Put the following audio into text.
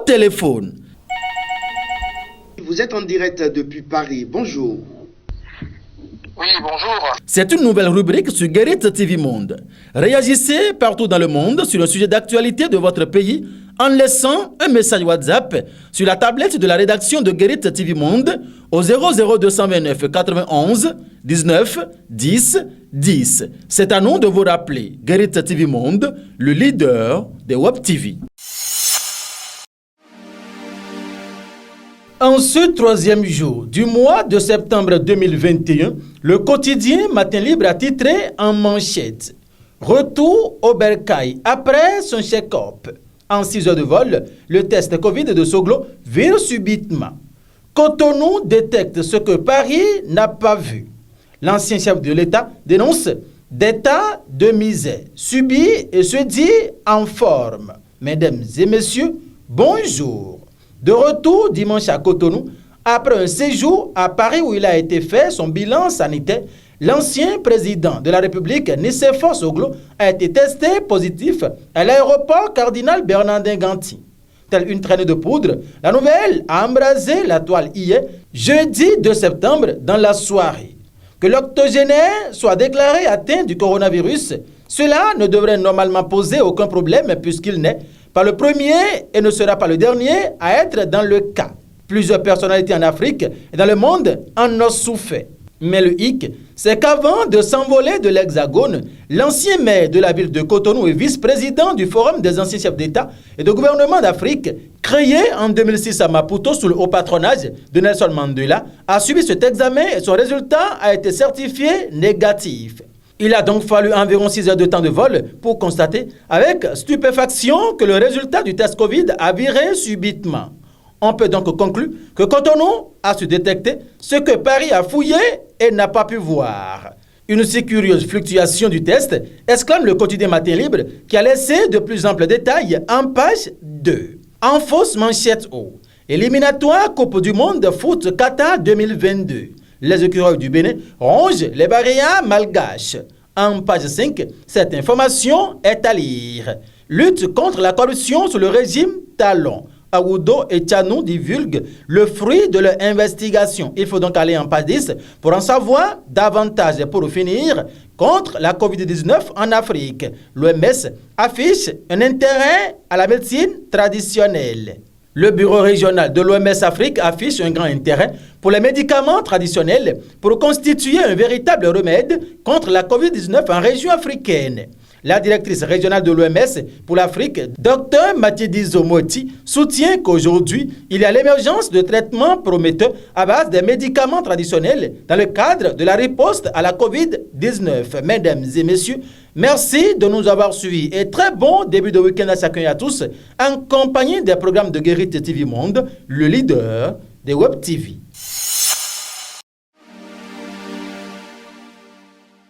téléphone. Vous êtes en direct depuis Paris. Bonjour. Oui, bonjour. C'est une nouvelle rubrique sur Guérit TV Monde. Réagissez partout dans le monde sur le sujet d'actualité de votre pays en laissant un message WhatsApp sur la tablette de la rédaction de Guérit TV Monde au 00229 91 19 10 10. C'est à nous de vous rappeler Guérit TV Monde, le leader des Web TV. En ce troisième jour du mois de septembre 2021, le quotidien Matin Libre a titré en manchette « Retour au bercail après son check-up ». En 6 heures de vol, le test Covid de Soglo vire subitement. Cotonou détecte ce que Paris n'a pas vu. L'ancien chef de l'État dénonce d'état de misère subi et se dit en forme. Mesdames et messieurs, bonjour. De retour dimanche à Cotonou, après un séjour à Paris où il a été fait son bilan sanitaire, l'ancien président de la République, Nicéphore Soglo, a été testé positif à l'aéroport Cardinal Bernardin Ganti. Telle une traînée de poudre, la nouvelle a embrasé la toile hier, jeudi 2 septembre, dans la soirée. Que l'octogénaire soit déclaré atteint du coronavirus, cela ne devrait normalement poser aucun problème puisqu'il n'est pas le premier et ne sera pas le dernier à être dans le cas. Plusieurs personnalités en Afrique et dans le monde en ont souffert. Mais le hic, c'est qu'avant de s'envoler de l'Hexagone, l'ancien maire de la ville de Cotonou et vice-président du Forum des anciens chefs d'État et de gouvernement d'Afrique, créé en 2006 à Maputo sous le haut patronage de Nelson Mandela, a subi cet examen et son résultat a été certifié négatif. Il a donc fallu environ 6 heures de temps de vol pour constater avec stupéfaction que le résultat du test Covid a viré subitement. On peut donc conclure que Cotonou a su détecter ce que Paris a fouillé et n'a pas pu voir. Une si curieuse fluctuation du test, exclame le quotidien Matin Libre qui a laissé de plus amples détails en page 2. En fausse manchette haut, éliminatoire Coupe du Monde Foot Qatar 2022. Les écureuils du Bénin rongent les barrières malgaches. En page 5, cette information est à lire. Lutte contre la corruption sous le régime Talon. Aoudo et Tchanou divulguent le fruit de leur investigation. Il faut donc aller en page 10 pour en savoir davantage. Pour finir, contre la COVID-19 en Afrique, l'OMS affiche un intérêt à la médecine traditionnelle. Le bureau régional de l'OMS Afrique affiche un grand intérêt pour les médicaments traditionnels pour constituer un véritable remède contre la COVID-19 en région africaine. La directrice régionale de l'OMS pour l'Afrique, Dr Matshidiso Moeti, soutient qu'aujourd'hui, il y a l'émergence de traitements prometteurs à base des médicaments traditionnels dans le cadre de la riposte à la COVID-19. Mesdames et messieurs, merci de nous avoir suivis et très bon début de week-end à chacun et à tous en compagnie des programmes de Guérit TV Monde, le leader des Web TV.